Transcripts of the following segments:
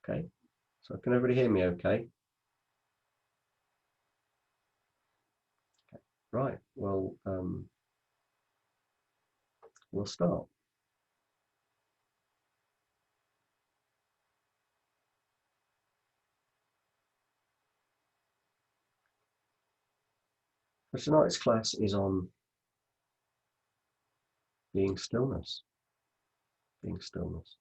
Okay, so can everybody hear me okay? Right, well, we'll start. So tonight's class is on being stillness, being stillness.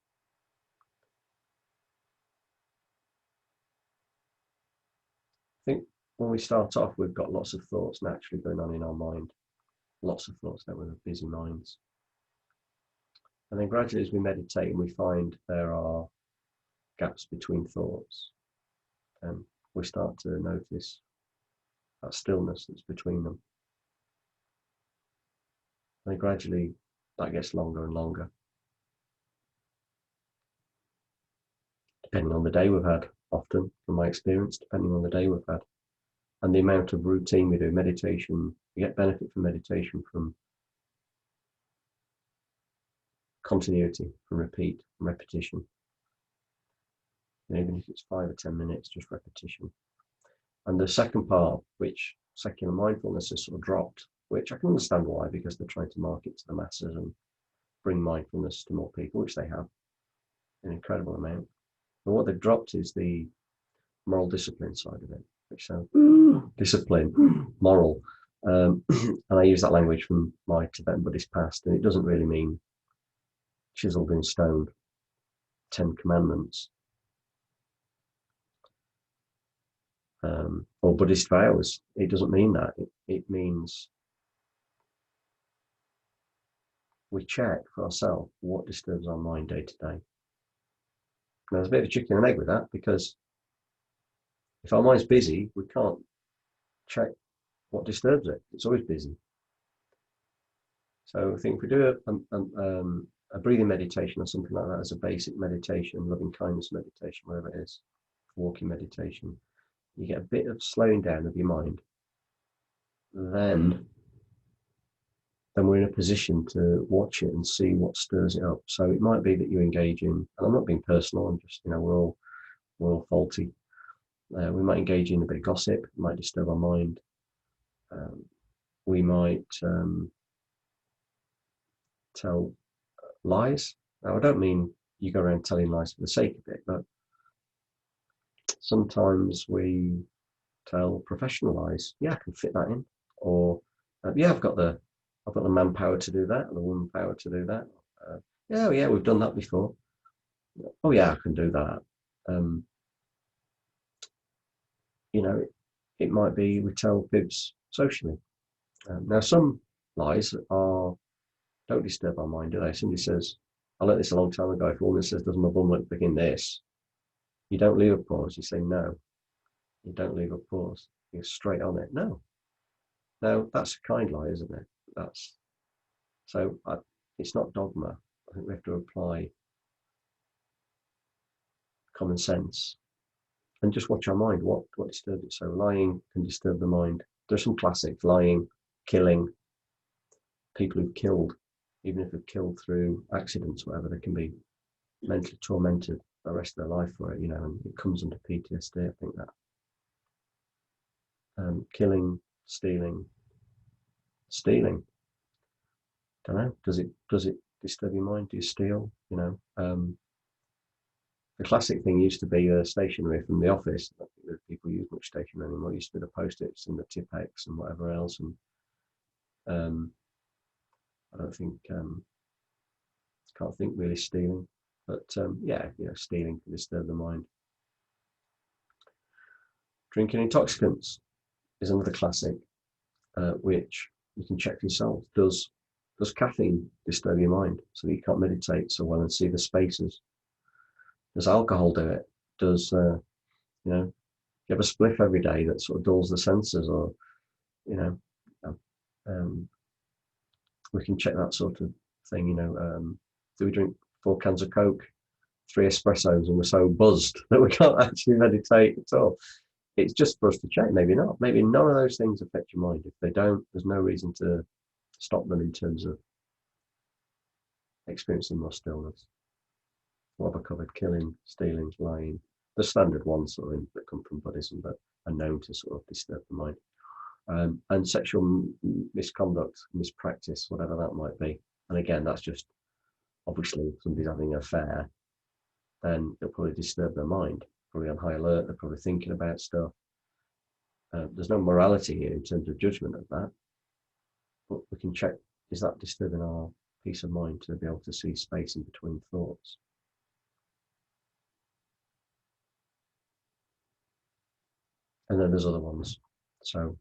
I think when we start off, we've got lots of thoughts naturally going on in our mind, lots of thoughts that we have busy minds. And then gradually as we meditate and we find there are gaps between thoughts, and we start to notice that stillness that's between them. And then gradually that gets longer and longer, depending on the day we've had, often from my experience, depending on the day we've had. And the amount of routine we do, meditation, we get benefit from meditation from continuity, from repeat, from repetition. And even if it's 5 or 10 minutes, just repetition. And the second part, which secular mindfulness has sort of dropped, which I can understand why, because they're trying to market to the masses and bring mindfulness to more people, which they have an incredible amount. But what they've dropped is the moral discipline side of it, which sounds discipline, moral. And I use that language from my Tibetan Buddhist past, and it doesn't really mean chiseled in stone 10 commandments or Buddhist vows. It doesn't mean that. It means we check for ourselves what disturbs our mind day to day. Now, there's a bit of a chicken and egg with that, because if our mind's busy, we can't check what disturbs it. It's always busy. So I think if we do a breathing meditation or something like that as a basic meditation, loving kindness meditation, whatever it is, walking meditation, you get a bit of slowing down of your mind. Then we're in a position to watch it and see what stirs it up. So it might be that you engage in, and I'm not being personal, I'm just, we're all faulty. We might engage in a bit of gossip, it might disturb our mind. We might tell lies. Now, I don't mean you go around telling lies for the sake of it, but sometimes we tell professional lies. Yeah, I can fit that in. Or yeah, I've got the manpower to do that, the woman power to do that. Yeah, we've done that before. Oh yeah, I can do that. It might be we tell fibs socially. Now, some lies don't disturb our mind, do they? Somebody says, I learned this a long time ago. If a woman says, does my bum look big in this? You don't leave a pause. You say no. You don't leave a pause. You're straight on it. No. Now, that's a kind lie, isn't it? It's not dogma. I think we have to apply common sense and just watch our mind. What disturbs it? So lying can disturb the mind. There's some classics: lying, killing. People who've killed, even if they've killed through accidents, whatever, they can be mentally tormented the rest of their life for it, and it comes under PTSD. I think that killing, stealing. Don't know. Does it disturb your mind? Do you steal? The classic thing used to be stationery from the office. I don't think that people use much stationery anymore. It used to be the post-its and the Tipp-Ex and whatever else. And I don't think can't think really stealing, but stealing can disturb the mind. Drinking intoxicants is another classic, which you can check for yourself. Does caffeine disturb your mind so that you can't meditate so well and see the spaces? Does alcohol do it? Does you have a spliff every day that sort of dulls the senses, or we can check that sort of thing. Do we drink 4 cans of Coke, 3 espressos, and we're so buzzed that we can't actually meditate at all? It's just for us to check. Maybe not. Maybe none of those things affect your mind. If they don't, there's no reason to stop them in terms of experiencing more stillness. What have I covered? Killing, stealing, lying, the standard ones sort of that come from Buddhism that are known to sort of disturb the mind. And sexual misconduct, mispractice, whatever that might be. And again, that's just obviously if somebody's having an affair, then it'll probably disturb their mind, probably on high alert, they're probably thinking about stuff. There's no morality here in terms of judgment of that, but we can check, is that disturbing our peace of mind to be able to see space in between thoughts? And then there's other ones. So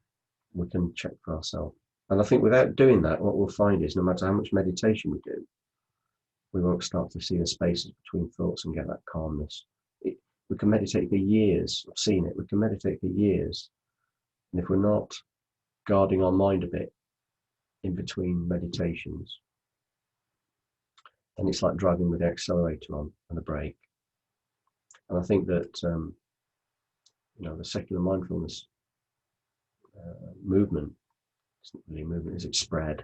we can check for ourselves. And I think without doing that, what we'll find is no matter how much meditation we do, we won't start to see the spaces between thoughts and get that calmness. We can meditate for years. I've seen it. We can meditate for years. And if we're not guarding our mind a bit in between meditations, then it's like driving with the accelerator on and the brake. And I think that, the secular mindfulness movement, it's not really a movement, is it spread,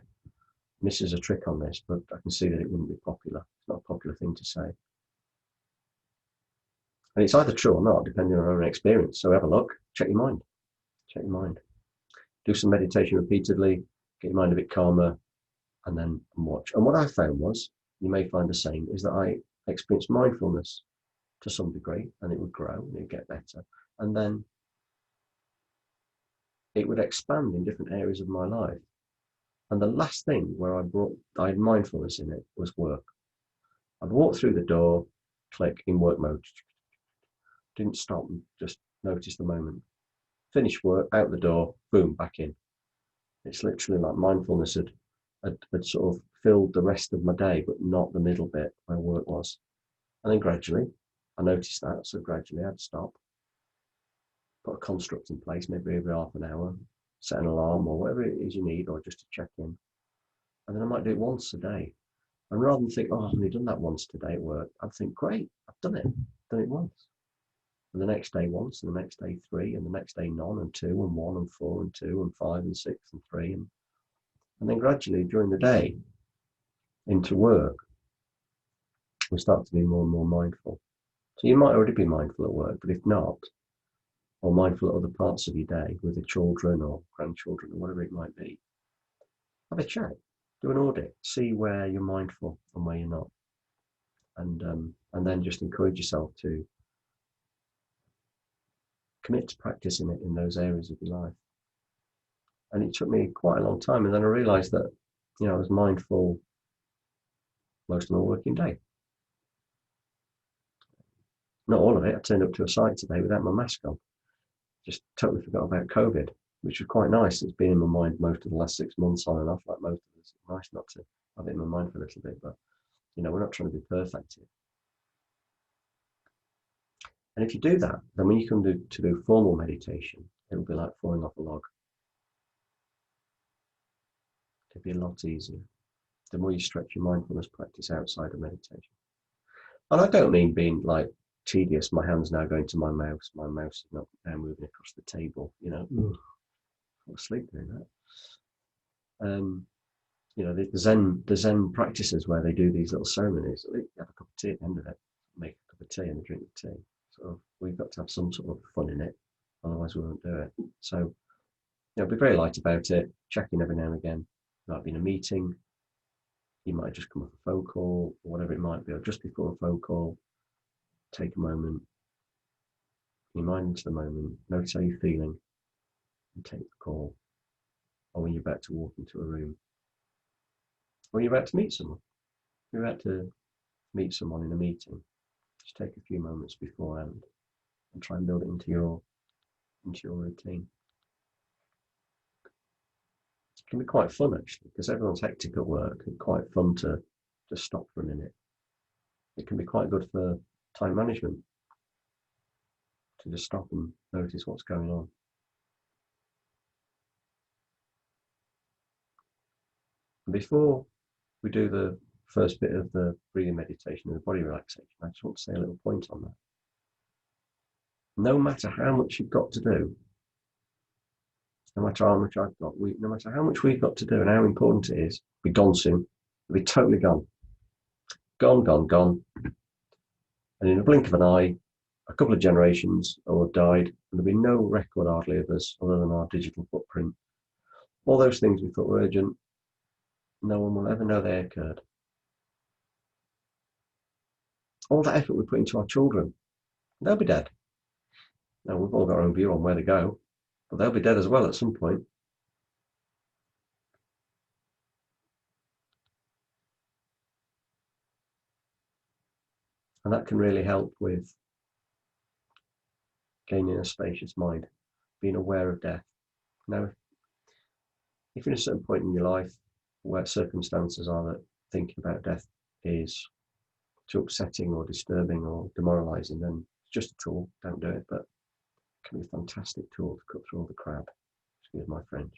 misses a trick on this, but I can see that it wouldn't be popular. It's not a popular thing to say. And it's either true or not, depending on our own experience. So have a look, check your mind. Check your mind. Do some meditation repeatedly, get your mind a bit calmer, and then watch. And what I found was, you may find the same, is that I experienced mindfulness to some degree, and it would grow and it would get better. And then it would expand in different areas of my life. And the last thing where I had mindfulness in it was work. I'd walk through the door, click in work mode, didn't stop and just notice the moment. Finish work, out the door, boom, back in. It's literally like mindfulness had sort of filled the rest of my day, but not the middle bit where work was. And then gradually, I noticed that, so gradually I'd stop, put a construct in place, maybe every half an hour, set an alarm or whatever it is you need, or just to check in. And then I might do it once a day. And rather than think, oh, I've only done that once today at work, I'd think, great, I've done it once. And the next day once, and the next day 3, and the next day none, and 2, and 1, and 4, and 2, and 5, and 6, and 3. And then gradually during the day into work, we start to be more and more mindful. So you might already be mindful at work, but if not, or mindful at other parts of your day with the children or grandchildren or whatever it might be, have a chat, do an audit, see where you're mindful and where you're not. And then just encourage yourself to commit to practicing it in those areas of your life. And it took me quite a long time, and then I realized that, I was mindful most of my working day. Not all of it. I turned up to a site today without my mask on. Just totally forgot about COVID, which was quite nice. It's been in my mind most of the last 6 months on and off, like most of us. It's nice not to have it in my mind for a little bit, but we're not trying to be perfect here. And if you do that, then when you come to do formal meditation, it will be like falling off a log. It'll be a lot easier the more you stretch your mindfulness practice outside of meditation. And I don't mean being like tedious. My hand's now going to my mouse. My mouse is not now moving across the table. Fall asleep doing that. The Zen practices where they do these little ceremonies. They have a cup of tea at the end of it. Make a cup of tea and a drink of tea. So we've got to have some sort of fun in it, otherwise we won't do it. So, be very light about it. Check in every now and again. You might be in a meeting. You might just come off a phone call, or whatever it might be, or just before a phone call. Take a moment, your mind into the moment, notice how you're feeling, and take the call. Or when you're about to walk into a room, or you're about to meet someone. You're about to meet someone in a meeting. Just take a few moments beforehand and try and build it into your routine. It can be quite fun actually, because everyone's hectic at work. It's quite fun to just stop for a minute. It can be quite good for time management, to just stop and notice what's going on. And before we do the first bit of the breathing meditation and the body relaxation, I just want to say a little point on that. No matter how much you've got to do, no matter how much I've got, no matter how much we've got to do and how important it is, be gone soon. We'll be totally gone. Gone. And in a blink of an eye, a couple of generations will have died, and there'll be no record hardly of us other than our digital footprint. All those things we thought were urgent, no one will ever know they occurred. All that effort we put into our children, they'll be dead. Now, we've all got our own view on where to go, but they'll be dead as well at some point. And that can really help with gaining a spacious mind, being aware of death. Now, if you're at a certain point in your life where circumstances are that thinking about death is too upsetting or disturbing or demoralizing, then it's just a tool, don't do it, but it can be a fantastic tool to cut through all the crap, excuse my French.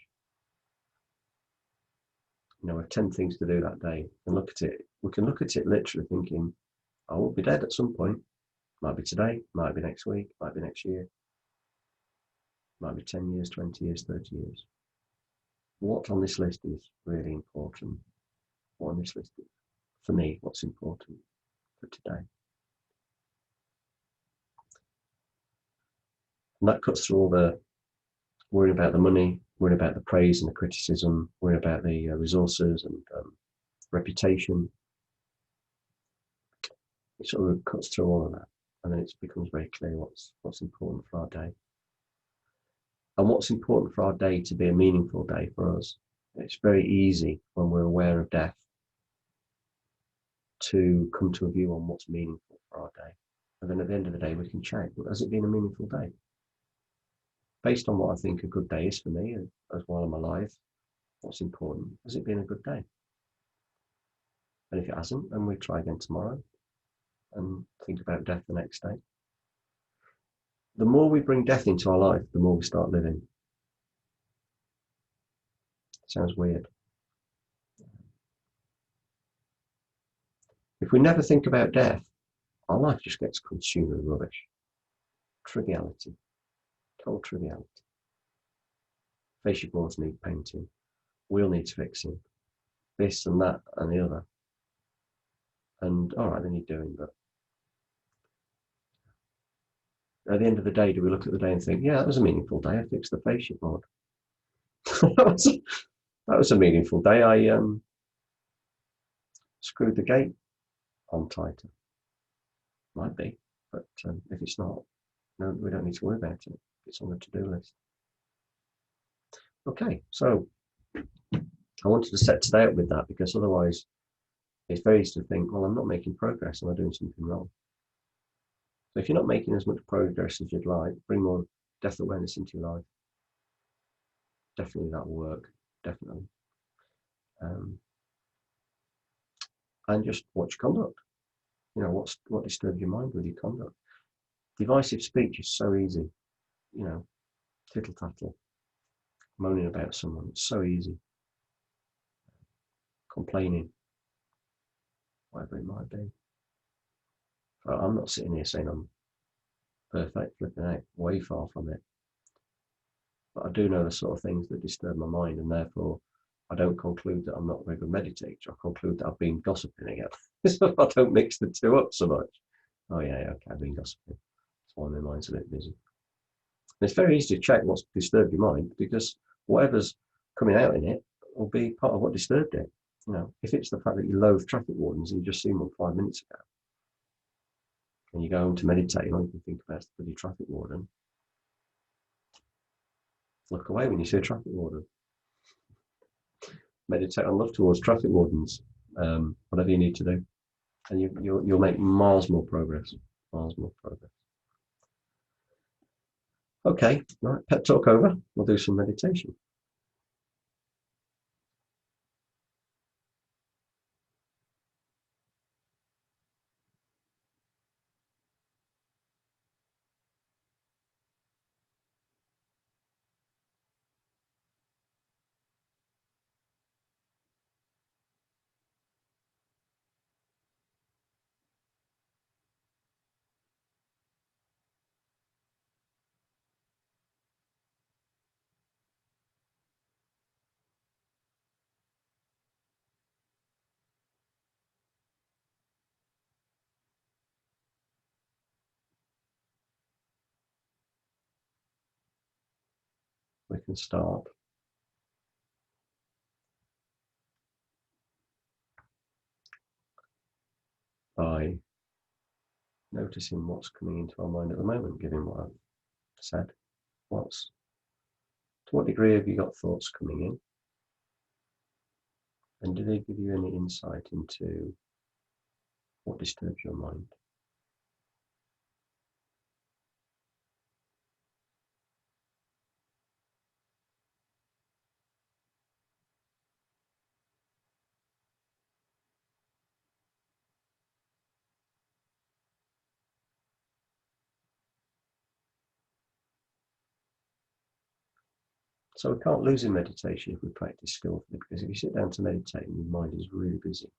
You know, we have 10 things to do that day and look at it. We can look at it literally thinking, I will be dead at some point. Might be today, might be next week, might be next year, might be 10 years, 20 years, 30 years. What on this list is really important? What on this list is, for me, what's important for today? And that cuts through all the worrying about the money, worrying about the praise and the criticism, worrying about the resources and reputation. It sort of cuts through all of that, and then it becomes very clear what's important for our day. And what's important for our day to be a meaningful day for us. It's very easy when we're aware of death to come to a view on what's meaningful for our day. And then at the end of the day, we can check, has it been a meaningful day? Based on what I think a good day is for me, as while I'm alive, what's important? Has it been a good day? And if it hasn't, then we try again tomorrow and think about death the next day. The more we bring death into our life, the more we start living. Sounds weird. If we never think about death, our life just gets consumed with rubbish. Triviality. Total triviality. Fascia boards need painting. Wheel needs fixing. This and that and the other. And all right, then you're doing that. At the end of the day, do we look at the day and think, yeah, that was a meaningful day. I fixed the fascia board. that was a meaningful day. I screwed the gate on tighter. Might be, but if it's not, no, we don't need to worry about it. It's on the to-do list. Okay, so I wanted to set today up with that because otherwise it's very easy to think, well, I'm not making progress. Am I doing something wrong? So if you're not making as much progress as you'd like, bring more death awareness into your life. Definitely that will work. Definitely. And just watch conduct. You know, what disturbs your mind with your conduct? Divisive speech is so easy. You know, tittle tattle, moaning about someone. It's so easy. Complaining, whatever it might be. So I'm not sitting here saying I'm perfect, flipping out, way far from it. But I do know the sort of things that disturb my mind, and therefore I don't conclude that I'm not a very good meditator. I conclude that I've been gossiping again. So I don't mix the two up so much. Oh yeah, okay, I've been gossiping. That's why my mind's a bit busy. And it's very easy to check what's disturbed your mind because whatever's coming out in it will be part of what disturbed it. You know, if it's the fact that you loathe traffic wardens and you just seen one 5 minutes ago, and you go home to meditate, and all you can think about is the bloody traffic warden. Look away when you see a traffic warden. Meditate on love towards traffic wardens, whatever you need to do, and you'll make miles more progress. Miles more progress. Okay, right, pep talk over. We'll do some meditation. We can start by noticing what's coming into our mind at the moment, given what I've said. To what degree have you got thoughts coming in? And do they give you any insight into what disturbs your mind? So we can't lose in meditation if we practice skillfully, because if you sit down to meditate and your mind is really busy,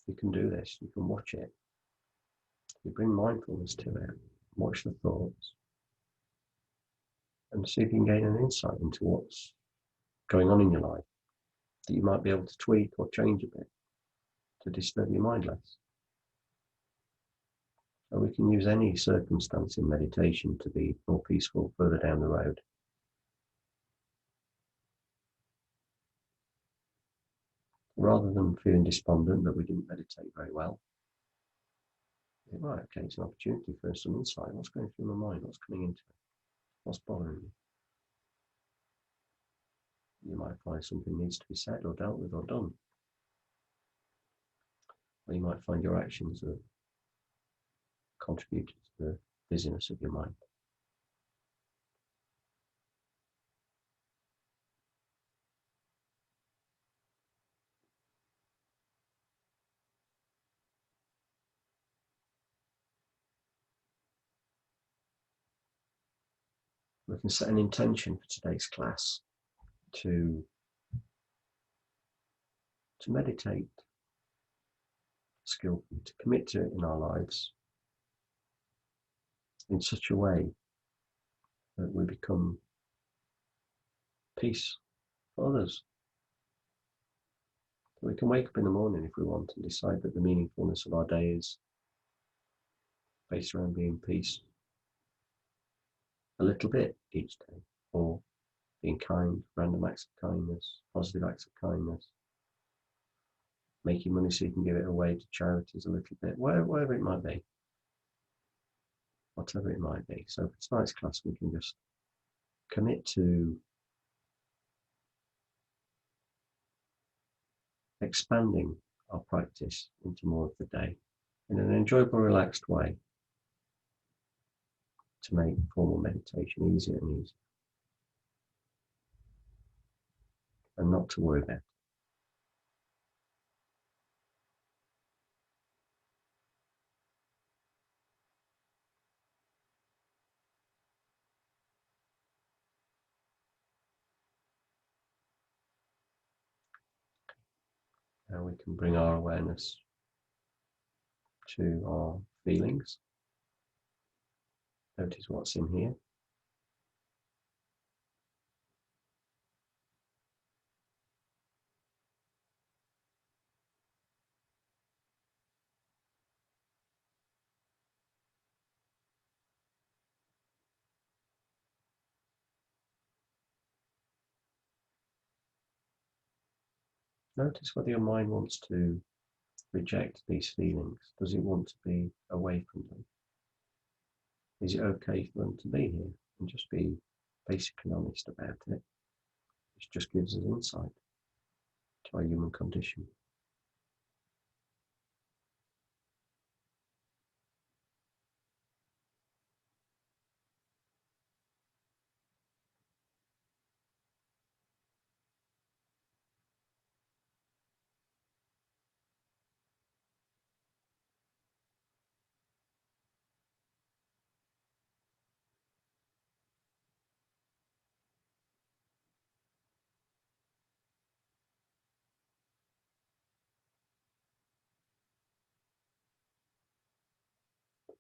you can do this, you can watch it. You bring mindfulness to it, watch the thoughts, and see if you can gain an insight into what's going on in your life that you might be able to tweak or change a bit to disturb your mind less. So we can use any circumstance in meditation to be more peaceful further down the road. Rather than feeling despondent that we didn't meditate very well, right, okay, it's an opportunity for some insight. What's going through my mind? What's coming into it? What's bothering me? You might find something needs to be said or dealt with or done. Or you might find your actions have contributed to the busyness of your mind. We can set an intention for today's class to meditate skillfully, to commit to it in our lives in such a way that we become peace for others. So we can wake up in the morning if we want and decide that the meaningfulness of our day is based around being peace a little bit each day, or being kind, random acts of kindness, positive acts of kindness, making money so you can give it away to charities a little bit, whatever it might be. Whatever it might be. So for tonight's class, we can just commit to expanding our practice into more of the day in an enjoyable, relaxed way to make formal meditation easier and easier, and not to worry about it. Now we can bring our awareness to our feelings. Notice what's in here. Notice whether your mind wants to reject these feelings. Does it want to be away from them? Is it okay for them to be here? And just be basically honest about it. It just gives us insight to our human condition.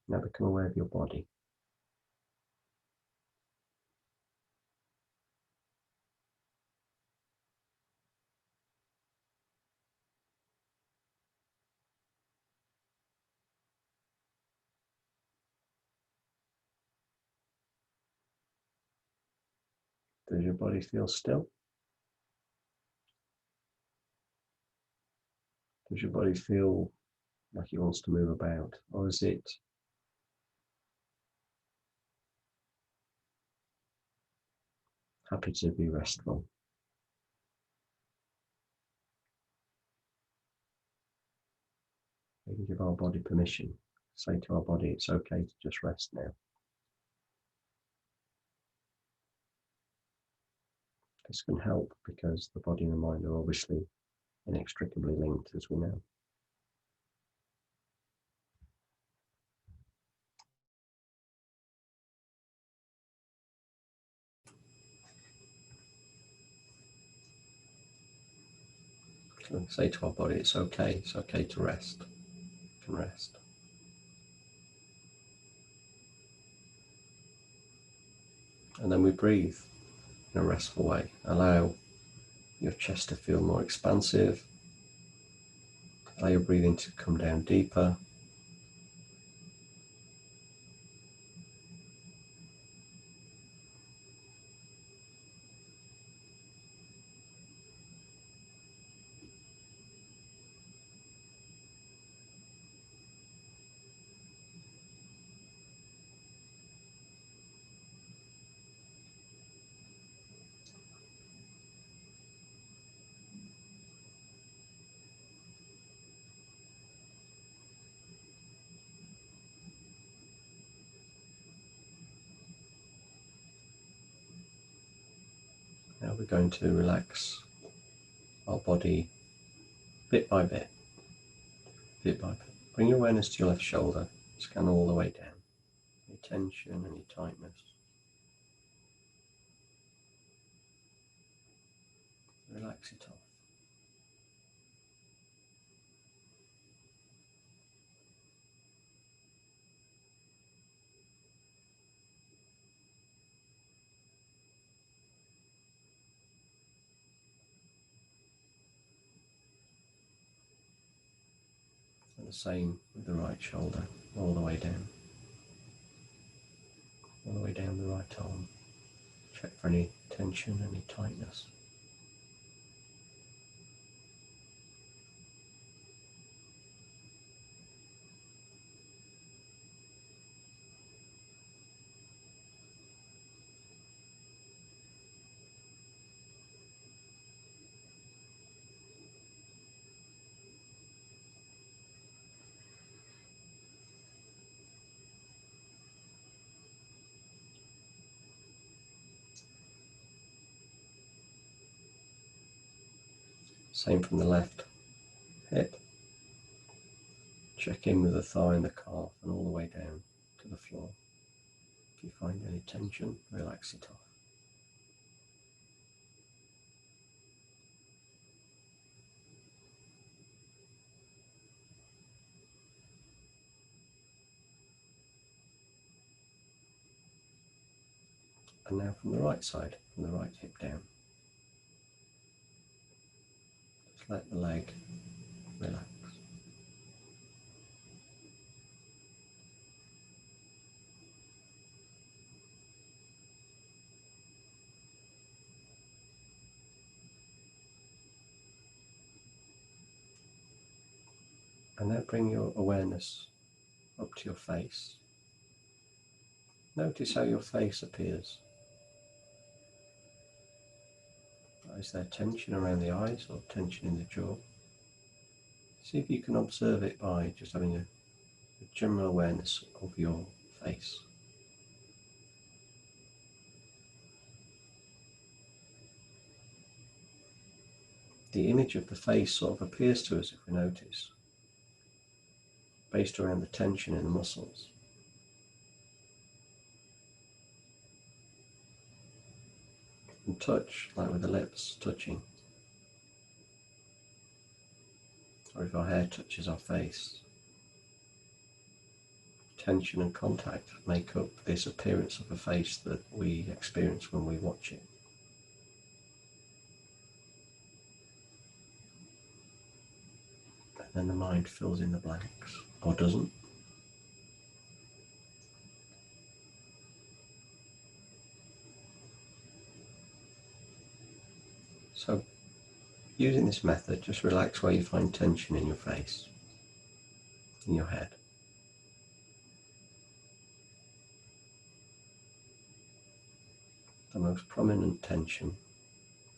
Now become aware of your body. Does your body feel still? Does your body feel like it wants to move about, or is it happy to be restful? We can give our body permission. Say to our body, it's okay to just rest now. This can help because the body and the mind are obviously inextricably linked, as we know. So say to our body, it's okay to rest. You can rest. And then we breathe in a restful way. Allow your chest to feel more expansive. Allow your breathing to come down deeper. Now we're going to relax our body bit by bit, bit by bit. Bring your awareness to your left shoulder, scan all the way down. Any tension, any tightness. Relax it off. And the same with the right shoulder, all the way down. All the way down the right arm. Check for any tension, any tightness. Same from the left hip. Check in with the thigh and the calf and all the way down to the floor. If you find any tension, relax it off. And now from the right side, from the right hip down. Just let the leg relax. And now bring your awareness up to your face. Notice how your face appears. Is there tension around the eyes or tension in the jaw? See if you can observe it by just having a general awareness of your face. The image of the face sort of appears to us, if we notice, based around the tension in the muscles. And touch, like with the lips touching. Or if our hair touches our face. Tension and contact make up this appearance of a face that we experience when we watch it. And then the mind fills in the blanks, or doesn't. So using this method, just relax where you find tension in your face, in your head. The most prominent tension,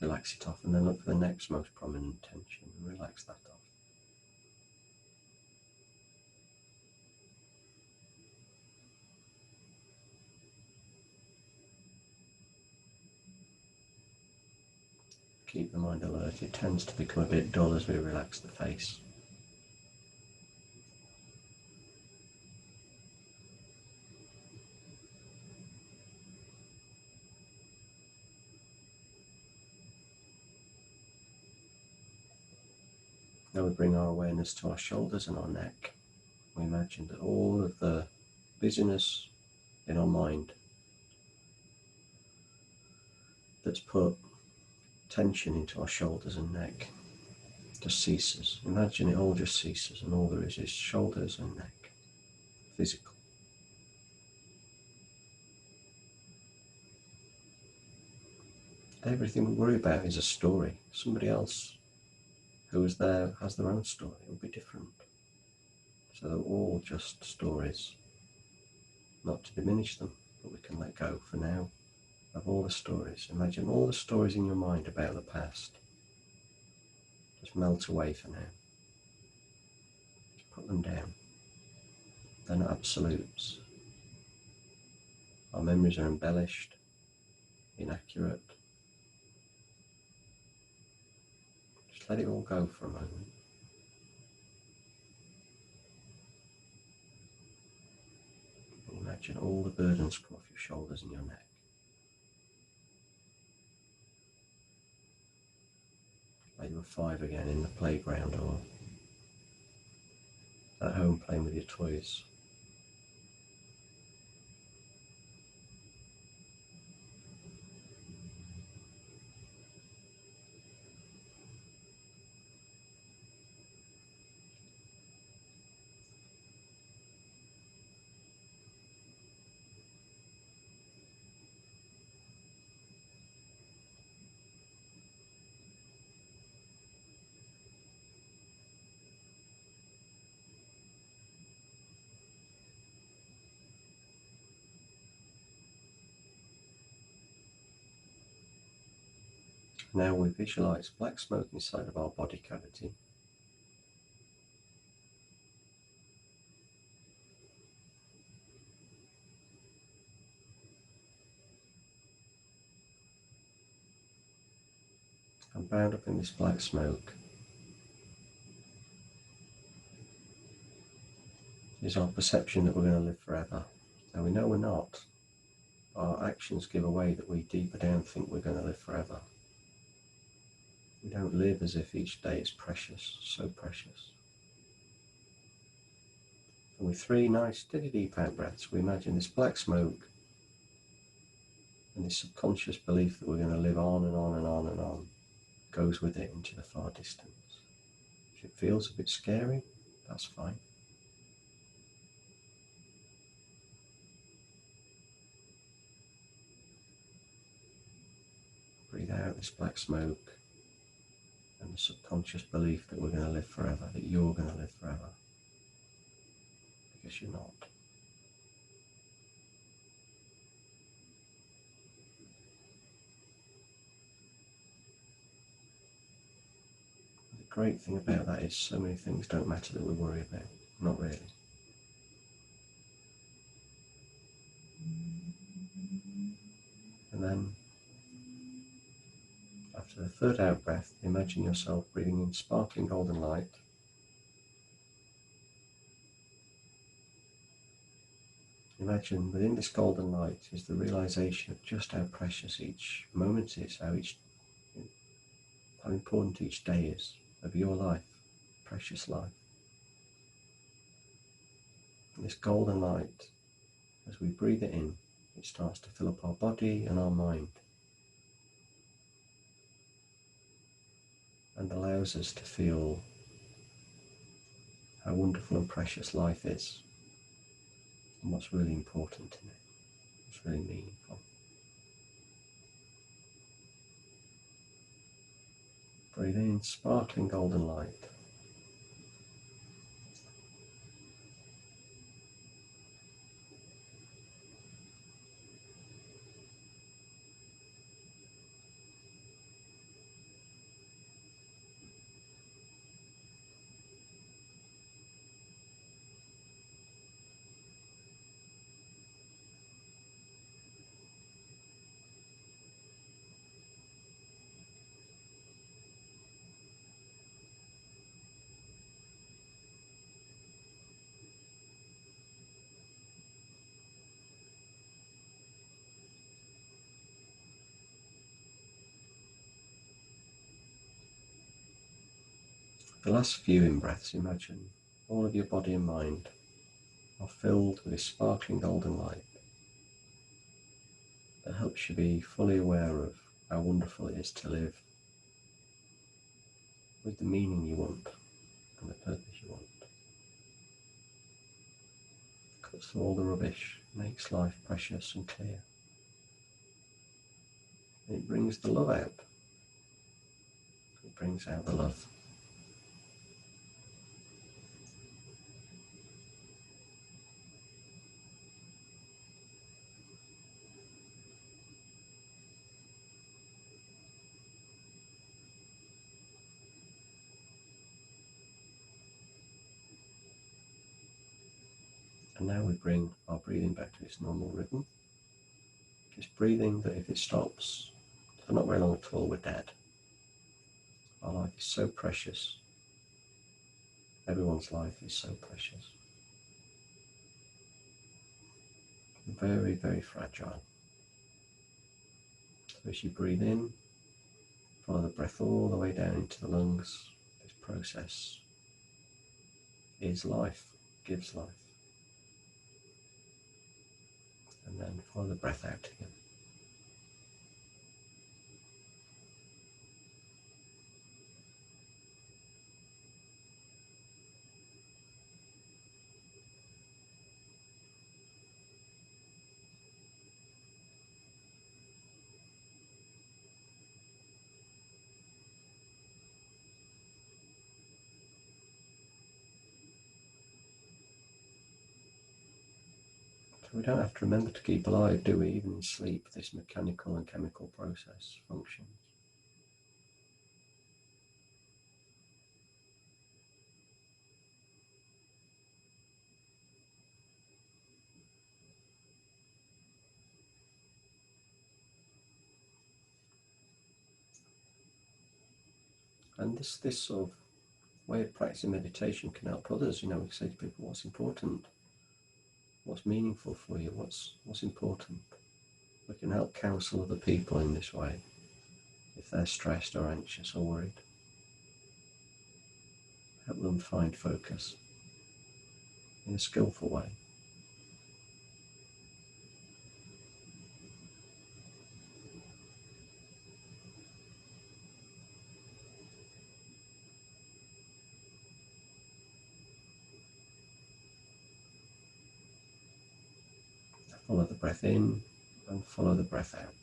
relax it off, and then look for the next most prominent tension and relax that off. Keep the mind alert. It tends to become a bit dull as we relax the face. Now we bring our awareness to our shoulders and our neck. We imagine that all of the busyness in our mind that's put tension into our shoulders and neck just ceases. Imagine it all just ceases, and all there is shoulders and neck, physical. Everything we worry about is a story. Somebody else who is there has their own story. It will be different. So they're all just stories. Not to diminish them, but we can let go for now of all the stories. Imagine all the stories in your mind about the past. Just melt away for now. Just put them down. They're not absolutes. Our memories are embellished, inaccurate. Just let it all go for a moment. Imagine all the burdens come off your shoulders and your neck. Like you were 5 again in the playground or at home playing with your toys. Now we visualize black smoke inside of our body cavity. And bound up in this black smoke is our perception that we're going to live forever. Now we know we're not. Our actions give away that we deeper down think we're going to live forever. We don't live as if each day is precious, so precious. And with 3 nice steady deep out breaths, we imagine this black smoke and this subconscious belief that we're going to live on and on and on and on goes with it into the far distance. If it feels a bit scary, that's fine. Breathe out this black smoke and the subconscious belief that we're going to live forever, that you're going to live forever, because you're not. The great thing about that is so many things don't matter that we worry about. Not really. And then, after the 3rd out breath, imagine yourself breathing in sparkling golden light. Imagine within this golden light is the realization of just how precious each moment is, how important each day is of your life, precious life. And this golden light, as we breathe it in, it starts to fill up our body and our mind and allows us to feel how wonderful and precious life is and what's really important in it, what's really meaningful. in sparkling golden light. The last few in-breaths, imagine all of your body and mind are filled with this sparkling golden light that helps you be fully aware of how wonderful it is to live with the meaning you want and the purpose you want. Cuts through all the rubbish, makes life precious and clear. It brings the love out. It brings out the love. And now we bring our breathing back to its normal rhythm. Just breathing that if it stops, for not very long at all, we're dead. Our life is so precious. Everyone's life is so precious. Very, very fragile. So as you breathe in, follow the breath all the way down into the lungs. This process is life, gives life. And then follow the breath out again. So we don't have to remember to keep alive, do we? Even in sleep, this mechanical and chemical process functions. And this sort of way of practicing meditation can help others. You know, we say to people, what's important? What's meaningful for you? What's important? We can help counsel other people in this way if they're stressed or anxious or worried. Help them find focus in a skillful way. Follow the breath in and follow the breath out.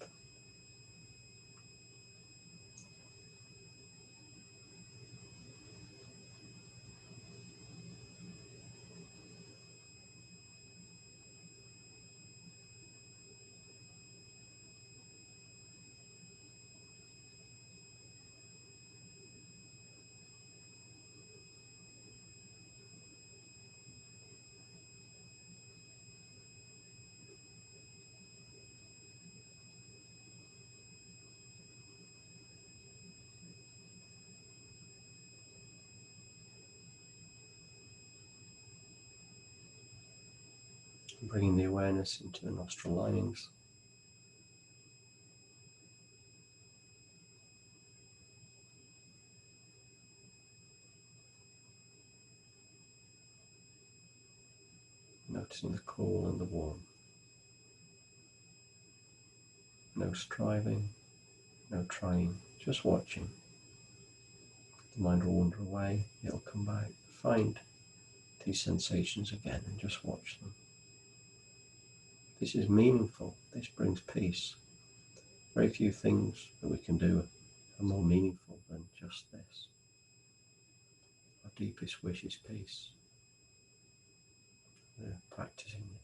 Bringing the awareness into the nostril linings. Noticing the cool and the warm. No striving, no trying, just watching. The mind will wander away, it'll come back, find these sensations again and just watch them. This is meaningful, this brings peace. Very few things that we can do are more meaningful than just this. Our deepest wish is peace. We're practicing it.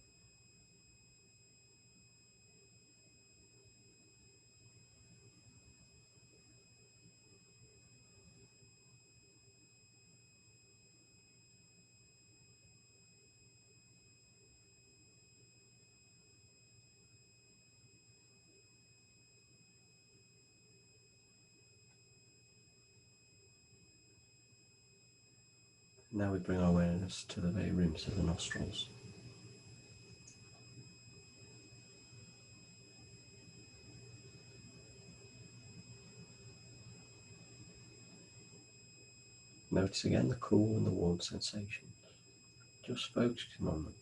Now we bring our awareness to the very rims of the nostrils. Notice again the cool and the warm sensations. Just focusing on them.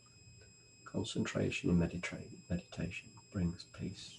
Concentration in meditation brings peace.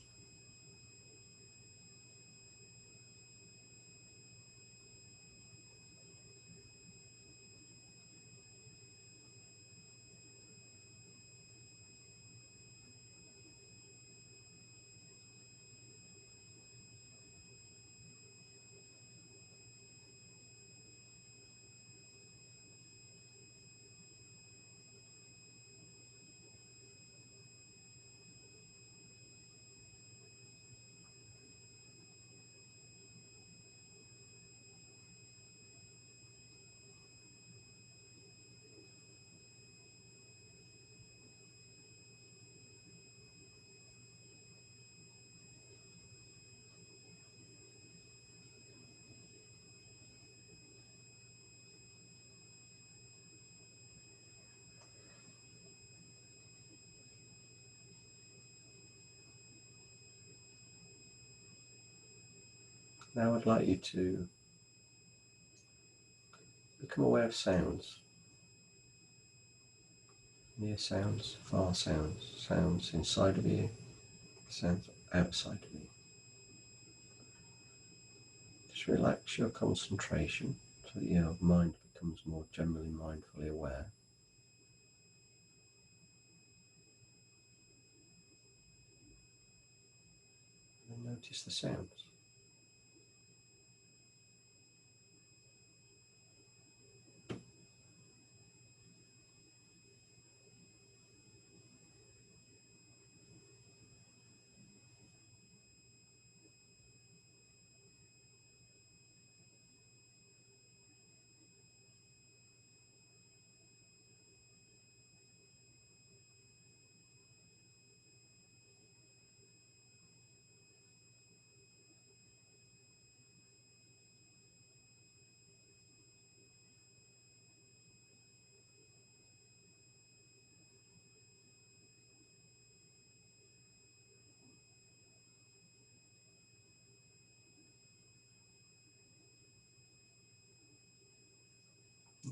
Now I'd like you to become aware of sounds. Near sounds, far sounds, sounds inside of you, sounds outside of you. Just relax your concentration so that your mind becomes more generally mindfully aware. And notice the sounds.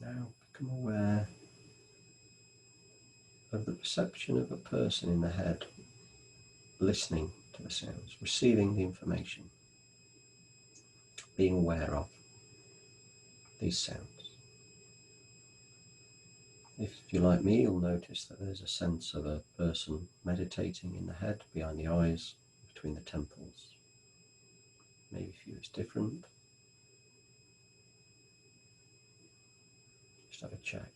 Now become aware of the perception of a person in the head, listening to the sounds, receiving the information, being aware of these sounds. If you're like me, you'll notice that there's a sense of a person meditating in the head, behind the eyes, between the temples. Maybe for you it's different. Just have a check.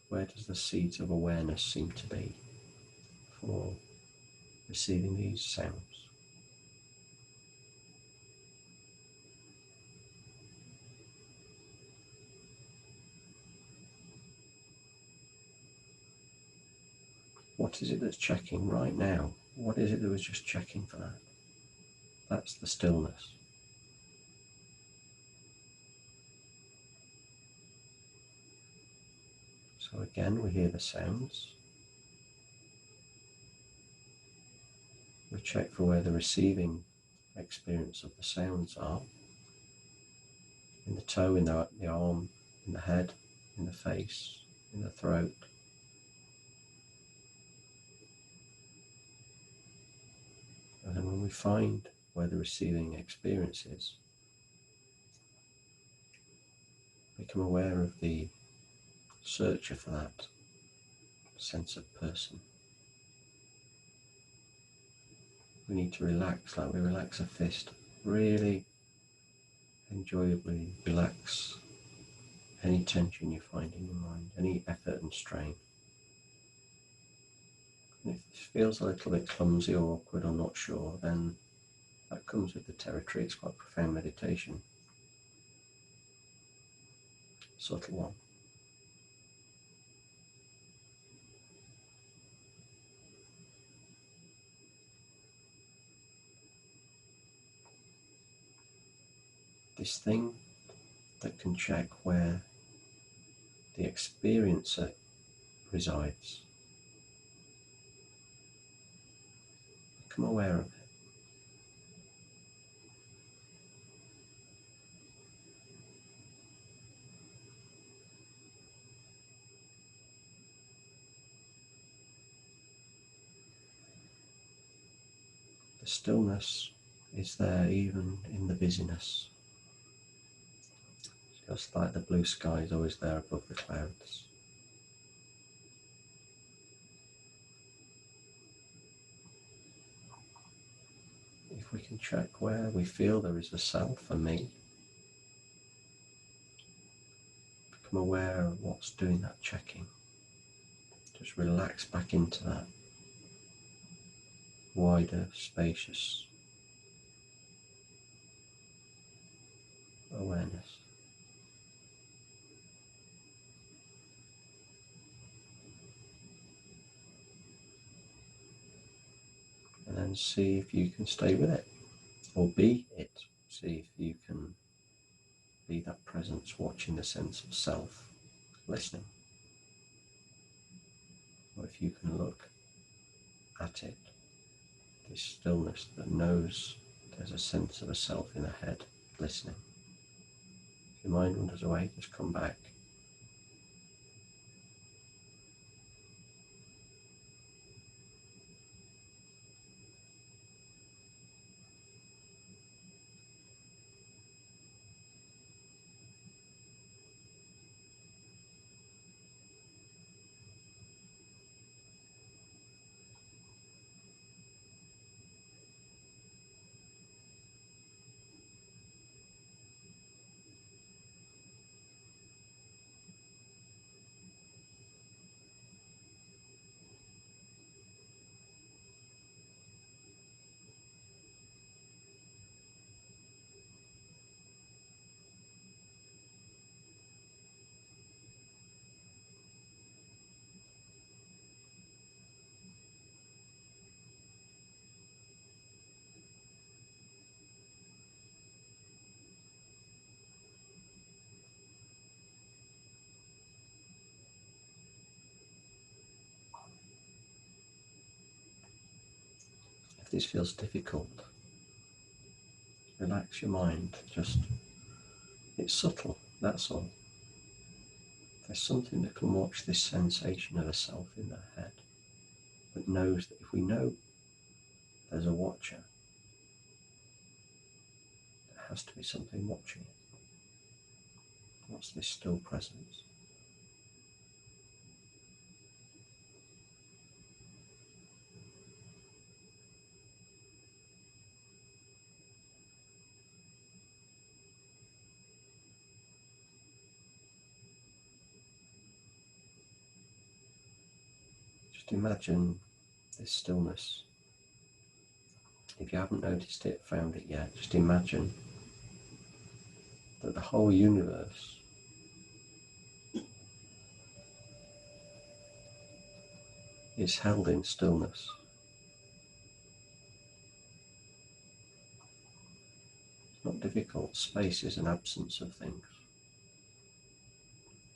Where does the seat of awareness seem to be for receiving these sounds? What is it that's checking right now? What is it that was just checking for that? That's the stillness. So again, we hear the sounds. We check for where the receiving experience of the sounds are. In the toe, in the arm, in the head, in the face, in the throat. And then when we find where the receiving experience is, become aware of the searcher for that sense of person. we need to relax like we relax a fist. Really enjoyably relax any tension you find in your mind, any effort and strain. And if this feels a little bit clumsy or awkward or not sure, then that comes with the territory. It's quite profound meditation. Subtle one. This thing that can check where the experiencer resides. Become aware of it. The stillness is there even in the busyness. Just like the blue sky is always there above the clouds. If we can check where we feel there is a self, a me, become aware of what's doing that checking. Just relax back into that wider, spacious awareness. And then see if you can stay with it, or be it. See if you can be that presence, watching the sense of self, listening. Or if you can look at it, this stillness that knows there's a sense of a self in the head, listening. If your mind wanders away, just come back. If this feels difficult, relax your mind. It's subtle, that's all. There's something that can watch this sensation of a self in their head, but knows that if we know there's a watcher, there has to be something watching it. What's this still presence? Just imagine this stillness. If you haven't noticed it, found it yet, just imagine that the whole universe is held in stillness. It's not difficult. Space is an absence of things.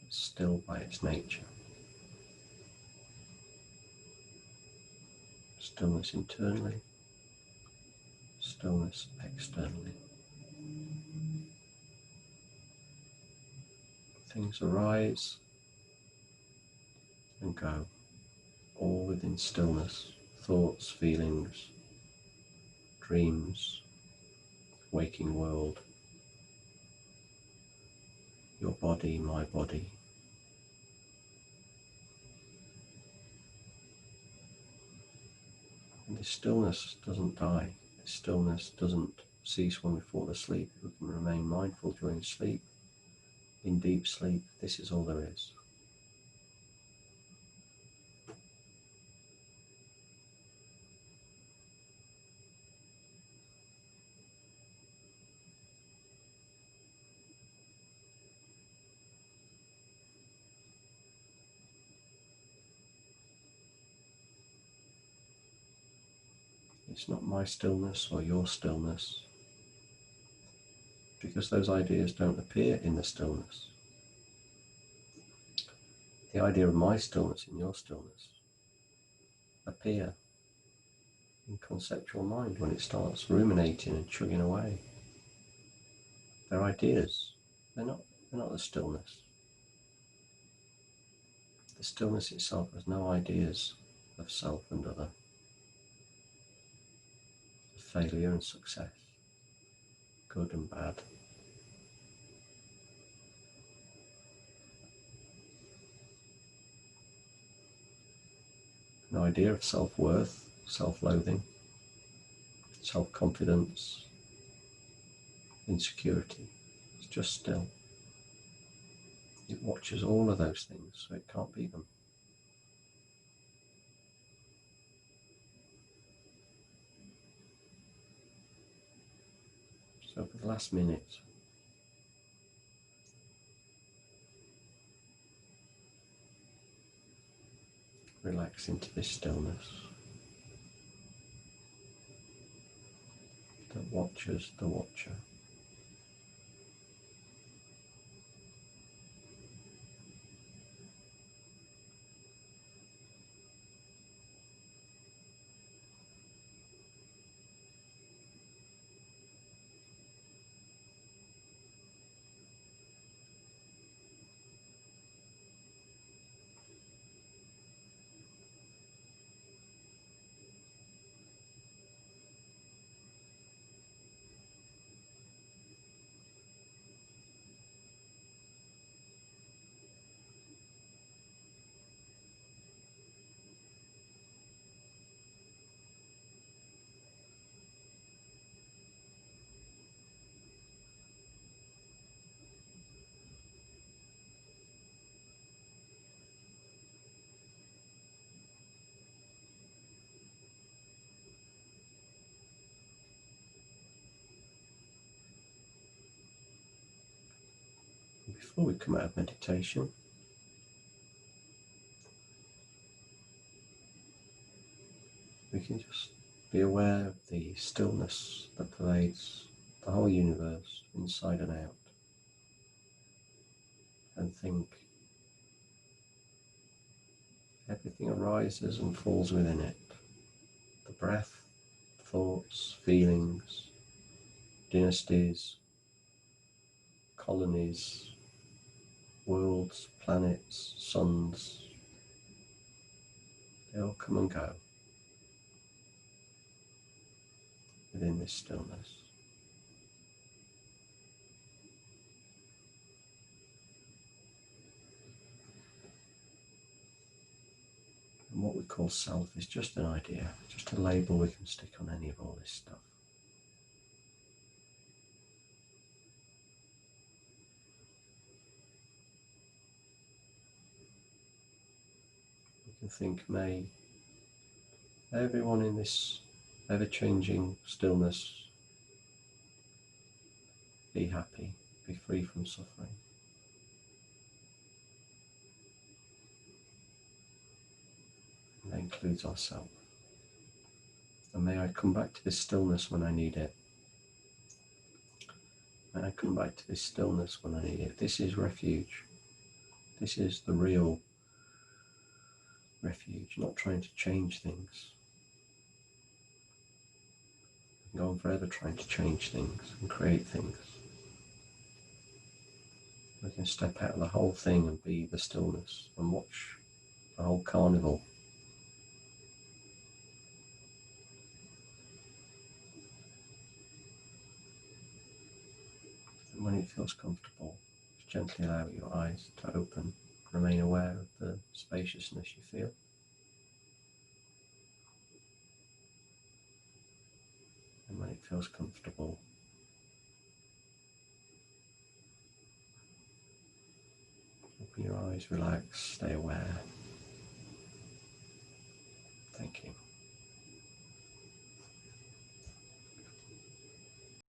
It's still by its nature. Stillness internally, stillness externally. Things arise and go, all within stillness. Thoughts, feelings, dreams, waking world, your body, my body. And this stillness doesn't die. This stillness doesn't cease when we fall asleep. We can remain mindful during sleep. In deep sleep, this is all there is. It's not my stillness or your stillness, because those ideas don't appear in the stillness. The idea of my stillness and your stillness appear in conceptual mind when it starts ruminating and chugging away. They're ideas. They're not the stillness. The stillness itself has no ideas of self and other, of failure and success, good and bad. No idea of self-worth, self-loathing, self-confidence, insecurity. It's just still. It watches all of those things, so it can't be them. So for the last minute, relax into this stillness that watches the watcher. Before we come out of meditation, we can just be aware of the stillness that pervades the whole universe, inside and out, and think everything arises and falls within it. The breath, thoughts, feelings, dynasties, colonies, worlds, planets, suns, they all come and go within this stillness. And what we call self is just an idea, just a label we can stick on any of all this stuff. We can think, may everyone in this ever-changing stillness be happy, be free from suffering. And that includes ourselves. And may I come back to this stillness when I need it. May I come back to this stillness when I need it. This is refuge. This is the real refuge, not trying to change things. We can go on forever trying to change things and create things. We can step out of the whole thing and be the stillness and watch the whole carnival. And when it feels comfortable, just gently allow your eyes to open. Remain aware of the spaciousness you feel. feels comfortable. Open your eyes, relax, stay aware. Thank you.